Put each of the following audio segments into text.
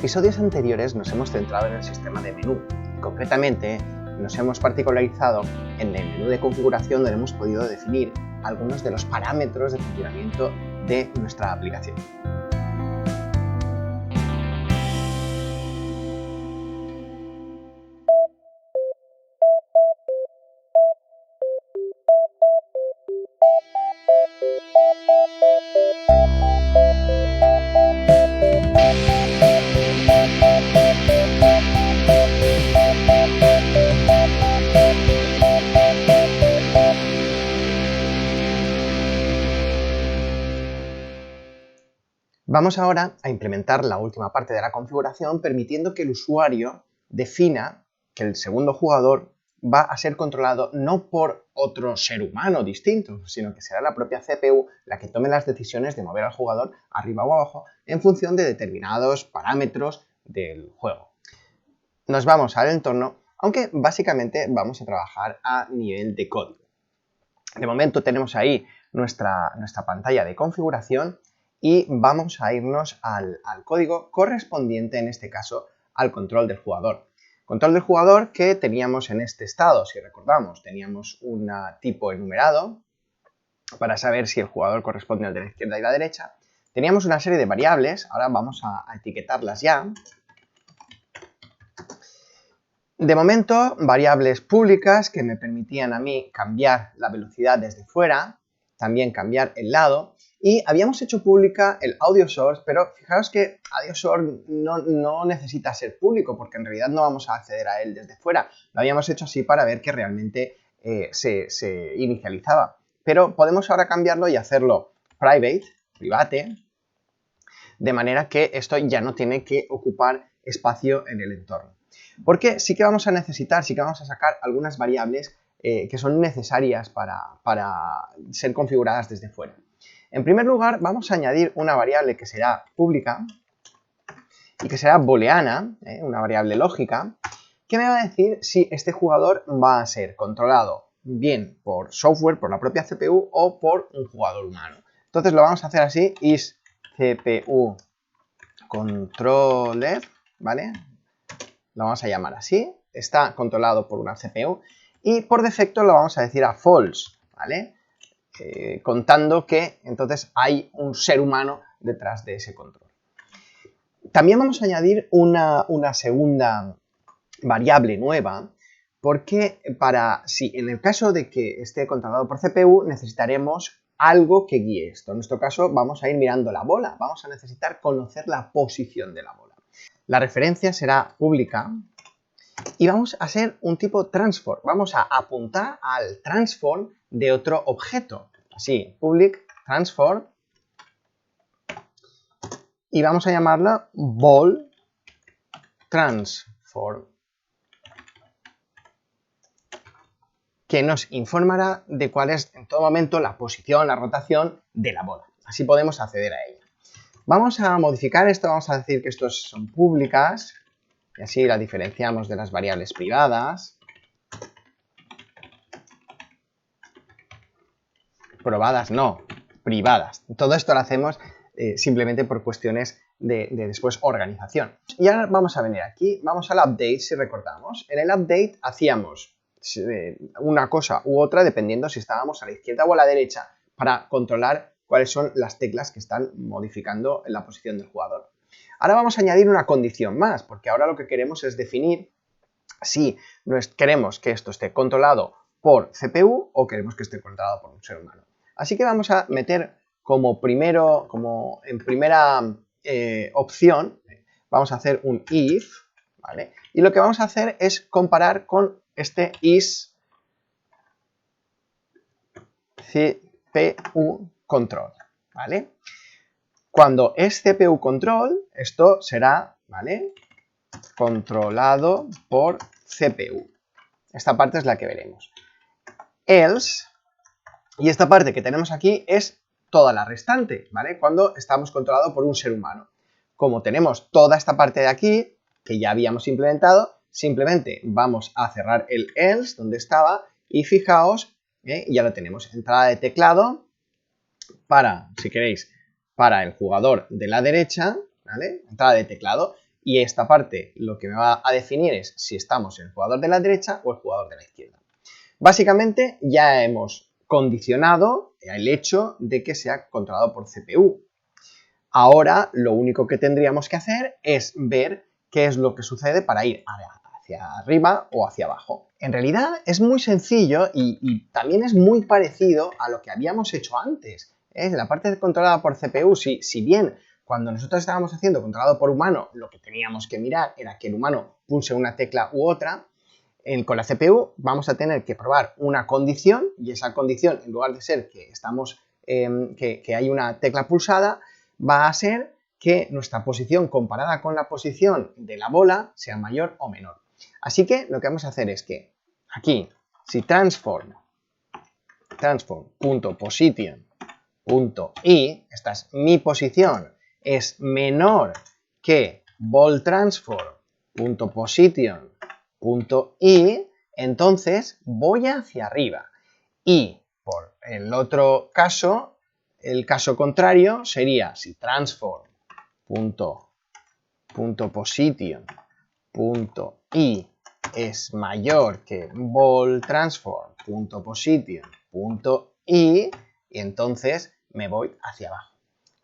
episodios anteriores nos hemos centrado en el sistema de menú. Concretamente, nos hemos particularizado en el menú de configuración donde hemos podido definir algunos de los parámetros de funcionamiento de nuestra aplicación. Vamos ahora a implementar la última parte de la configuración, permitiendo que el usuario defina que el segundo jugador va a ser controlado no por otro ser humano distinto, sino que será la propia CPU la que tome las decisiones de mover al jugador arriba o abajo en función de determinados parámetros del juego. Nos vamos al entorno, aunque básicamente vamos a trabajar a nivel de código. De momento tenemos ahí nuestra pantalla de configuración y vamos a irnos al código correspondiente, en este caso, al control del jugador. Control del jugador que teníamos en este estado, si recordamos, teníamos un tipo enumerado para saber si el jugador corresponde al de la izquierda y la derecha. Teníamos una serie de variables, ahora vamos a etiquetarlas ya. De momento, variables públicas que me permitían a mí cambiar la velocidad desde fuera, también cambiar el lado, y habíamos hecho pública el audio source, pero fijaros que audio source no necesita ser público porque en realidad no vamos a acceder a él desde fuera. Lo habíamos hecho así para ver que realmente se inicializaba. Pero podemos ahora cambiarlo y hacerlo private, de manera que esto ya no tiene que ocupar espacio en el entorno. Porque sí que vamos a necesitar, sí que vamos a sacar algunas variables que son necesarias para ser configuradas desde fuera. En primer lugar, vamos a añadir una variable que será pública y que será booleana, una variable lógica, que me va a decir si este jugador va a ser controlado bien por software, por la propia CPU o por un jugador humano. Entonces lo vamos a hacer así, is CPU controller, ¿vale? Lo vamos a llamar así, está controlado por una CPU y por defecto lo vamos a decir a false, ¿vale? Contando que entonces hay un ser humano detrás de ese control. También vamos a añadir una segunda variable nueva, porque si en el caso de que esté controlado por CPU necesitaremos algo que guíe esto. En nuestro caso vamos a ir mirando la bola, vamos a necesitar conocer la posición de la bola. La referencia será pública y vamos a hacer un tipo transform. Vamos a apuntar al transform de otro objeto. Así, public transform. Y vamos a llamarla ball transform, que nos informará de cuál es en todo momento la posición, la rotación de la bola. Así podemos acceder a ella. Vamos a modificar esto, vamos a decir que estos son públicas, y así la diferenciamos de las variables privadas. Probadas no, privadas. Todo esto lo hacemos simplemente por cuestiones de después organización. Y ahora vamos a venir aquí, vamos al update si recordamos. En el update hacíamos una cosa u otra dependiendo si estábamos a la izquierda o a la derecha para controlar cuáles son las teclas que están modificando en la posición del jugador. Ahora vamos a añadir una condición más, porque ahora lo que queremos es definir si queremos que esto esté controlado por CPU o queremos que esté controlado por un ser humano. Así que vamos a meter como en primera opción, vamos a hacer un if, ¿vale? Y lo que vamos a hacer es comparar con este is CPU control, ¿vale? Cuando es CPU control, esto será, ¿vale?, controlado por CPU. Esta parte es la que veremos. Else, y esta parte que tenemos aquí es toda la restante, ¿vale? Cuando estamos controlados por un ser humano. Como tenemos toda esta parte de aquí, que ya habíamos implementado, simplemente vamos a cerrar el else donde estaba y fijaos, ya lo tenemos. Entrada de teclado para, si queréis, para el jugador de la derecha, ¿vale? Entrada de teclado. y esta parte lo que me va a definir es si estamos en el jugador de la derecha o el jugador de la izquierda. Básicamente ya hemos condicionado el hecho de que sea controlado por CPU. Ahora lo único que tendríamos que hacer es ver qué es lo que sucede para ir hacia arriba o hacia abajo. En realidad es muy sencillo y también es muy parecido a lo que habíamos hecho antes. La parte controlada por CPU, si bien cuando nosotros estábamos haciendo controlado por humano, lo que teníamos que mirar era que el humano pulse una tecla u otra, con la CPU vamos a tener que probar una condición y esa condición, en lugar de ser que que hay una tecla pulsada, va a ser que nuestra posición comparada con la posición de la bola sea mayor o menor. Así que lo que vamos a hacer es que aquí, si transform.position.i, esta es mi posición, es menor que ballTransform.position.i, entonces voy hacia arriba. Y por el otro caso, el caso contrario sería si transform.position.i es mayor que ballTransform.position.i, y entonces me voy hacia abajo.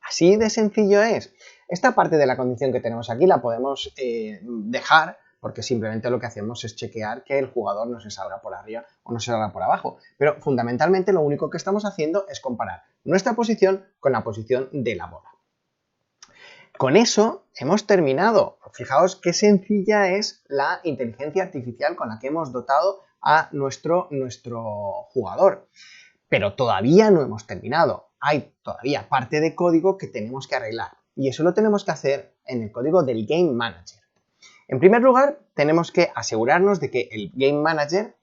Así de sencillo es. Esta parte de la condición que tenemos aquí la podemos dejar porque simplemente lo que hacemos es chequear que el jugador no se salga por arriba o no se salga por abajo. Pero fundamentalmente lo único que estamos haciendo es comparar nuestra posición con la posición de la bola. Con eso hemos terminado. Fijaos qué sencilla es la inteligencia artificial con la que hemos dotado a nuestro jugador. Pero todavía no hemos terminado. Hay todavía parte de código que tenemos que arreglar. Y eso lo tenemos que hacer en el código del Game Manager. En primer lugar, tenemos que asegurarnos de que el Game Manager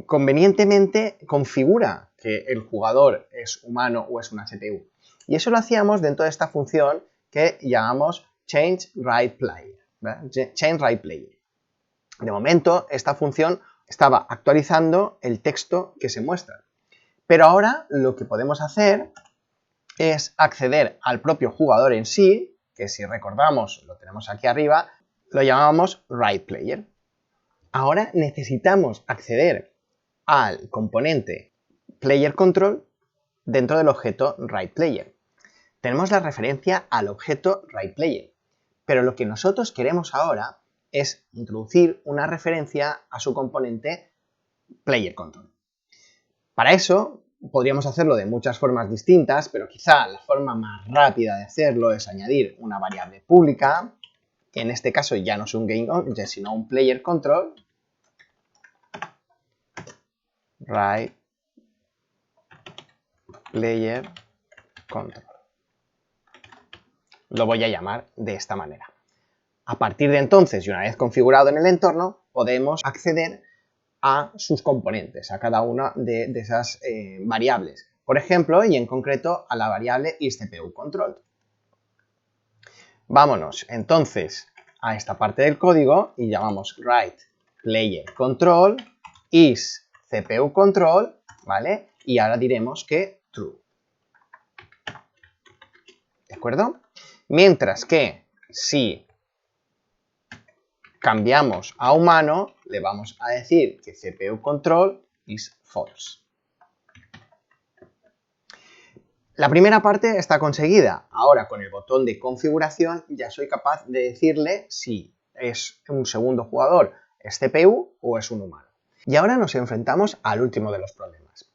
convenientemente configura que el jugador es humano o es una CPU. Y eso lo hacíamos dentro de esta función que llamamos ChangeWritePlayer. De momento, esta función estaba actualizando el texto que se muestra. Pero ahora lo que podemos hacer es acceder al propio jugador en sí, que si recordamos, lo tenemos aquí arriba, lo llamamos WritePlayer. Ahora necesitamos acceder al componente PlayerControl dentro del objeto WritePlayer. Tenemos la referencia al objeto WritePlayer, pero lo que nosotros queremos ahora es introducir una referencia a su componente PlayerControl. Para eso podríamos hacerlo de muchas formas distintas, pero quizá la forma más rápida de hacerlo es añadir una variable pública, que en este caso ya no es un GameObject, sino un PlayerControl, WritePlayerControl. Lo voy a llamar de esta manera. A partir de entonces, y una vez configurado en el entorno, podemos acceder a sus componentes, a cada una de esas variables. Por ejemplo, y en concreto, a la variable isCPUControl. Vámonos entonces a esta parte del código y llamamos WritePlayerControl isCPUControl, ¿vale? Y ahora diremos que true. ¿De acuerdo? Mientras que si cambiamos a humano, le vamos a decir que CPUControl is false. La primera parte está conseguida. Ahora con el botón de configuración ya soy capaz de decirle si es un segundo jugador, es CPU o es un humano. Y ahora nos enfrentamos al último de los problemas.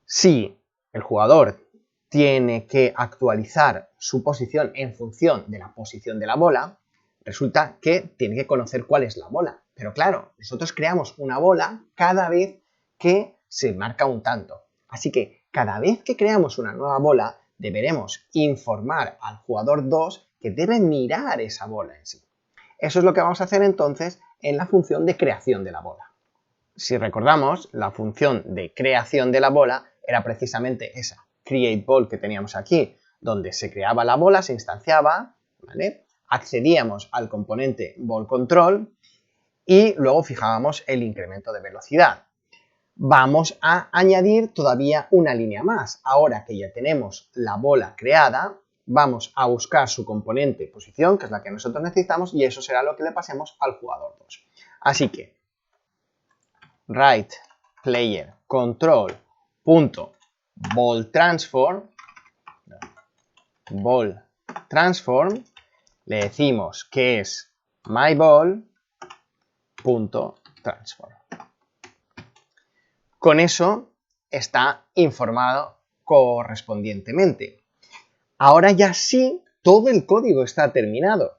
Si el jugador tiene que actualizar su posición en función de la posición de la bola, resulta que tiene que conocer cuál es la bola. Pero claro, nosotros creamos una bola cada vez que se marca un tanto. Así que cada vez que creamos una nueva bola, deberemos informar al jugador 2 que debe mirar esa bola en sí. Eso es lo que vamos a hacer entonces en la función de creación de la bola. Si recordamos, la función de creación de la bola era precisamente esa, createBall, que teníamos aquí, donde se creaba la bola, se instanciaba, ¿vale? Accedíamos al componente ballControl y luego fijábamos el incremento de velocidad. Vamos a añadir todavía una línea más. Ahora que ya tenemos la bola creada, vamos a buscar su componente posición, que es la que nosotros necesitamos, y eso será lo que le pasemos al jugador 2. Así que write_player_control.ballTransform, ball_transform, le decimos que es myBall.transform. Con eso está informado correspondientemente. Ahora ya sí, todo el código está terminado.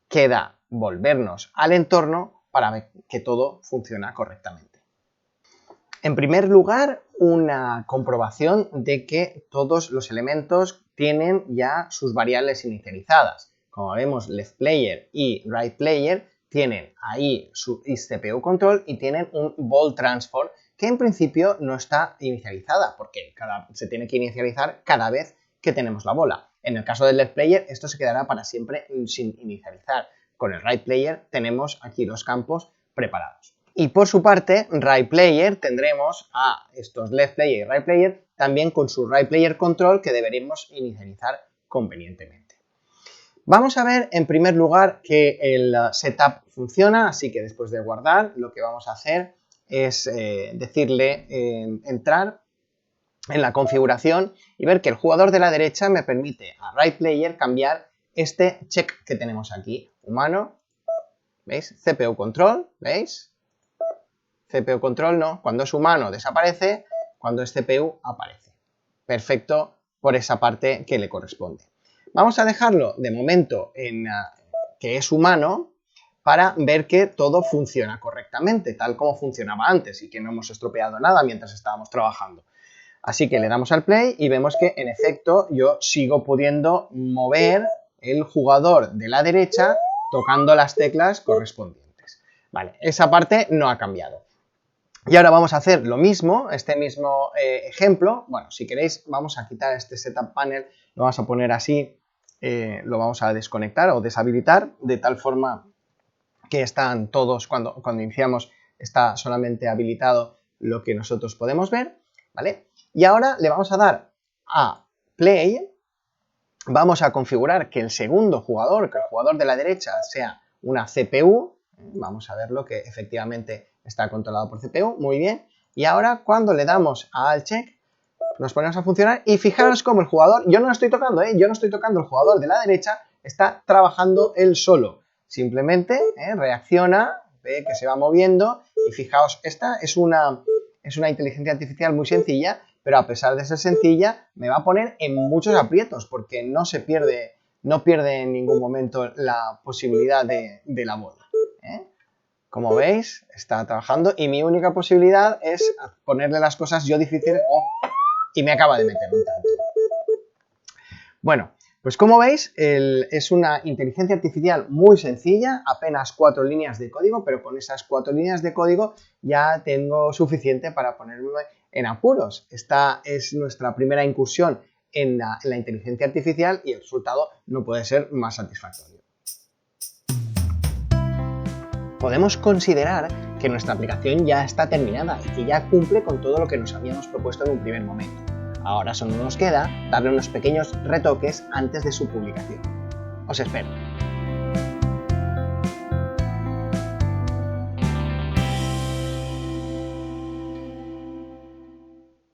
Queda volvernos al entorno para ver que todo funciona correctamente. En primer lugar, una comprobación de que todos los elementos tienen ya sus variables inicializadas. Como vemos, leftPlayer y rightPlayer tienen ahí su isCPUControl y tienen un ballTransform que en principio no está inicializada porque se tiene que inicializar cada vez que tenemos la bola. En el caso del leftPlayer esto se quedará para siempre sin inicializar. Con el rightPlayer tenemos aquí los campos preparados. Y por su parte, rightPlayer tendremos a estos leftPlayer y rightPlayer también con su rightPlayerControl que deberemos inicializar convenientemente. Vamos a ver en primer lugar que el setup funciona, así que después de guardar lo que vamos a hacer es decirle entrar en la configuración y ver que el jugador de la derecha me permite a rightPlayer cambiar este check que tenemos aquí, humano, ¿veis? CPU control, ¿veis? CPU control no, cuando es humano desaparece, cuando es CPU aparece. Perfecto por esa parte que le corresponde. Vamos a dejarlo de momento en que es humano para ver que todo funciona correctamente, tal como funcionaba antes y que no hemos estropeado nada mientras estábamos trabajando. Así que le damos al play y vemos que en efecto yo sigo pudiendo mover el jugador de la derecha tocando las teclas correspondientes. Vale, esa parte no ha cambiado. Y ahora vamos a hacer lo mismo, este mismo ejemplo. Bueno, si queréis vamos a quitar este setup panel, lo vamos a poner así, lo vamos a desconectar o deshabilitar de tal forma que están todos, cuando iniciamos está solamente habilitado lo que nosotros podemos ver, ¿vale? Y ahora le vamos a dar a play, vamos a configurar que el segundo jugador, que el jugador de la derecha sea una CPU, vamos a verlo que efectivamente está controlado por CPU, muy bien, y ahora cuando le damos al check, nos ponemos a funcionar y fijaros cómo el jugador, yo no lo estoy tocando, yo no estoy tocando, el jugador de la derecha está trabajando él solo. Simplemente reacciona, ve que se va moviendo y fijaos, esta es una inteligencia artificial muy sencilla, pero a pesar de ser sencilla me va a poner en muchos aprietos porque no pierde en ningún momento la posibilidad de la bola. Como veis, está trabajando y mi única posibilidad es ponerle las cosas yo difíciles y me acaba de meter un tanto. Bueno, pues como veis, es una inteligencia artificial muy sencilla, apenas 4 líneas de código, pero con esas 4 líneas de código ya tengo suficiente para ponerme en apuros. Esta es nuestra primera incursión en la inteligencia artificial y el resultado no puede ser más satisfactorio. Podemos considerar que nuestra aplicación ya está terminada y que ya cumple con todo lo que nos habíamos propuesto en un primer momento. Ahora solo nos queda darle unos pequeños retoques antes de su publicación. Os espero.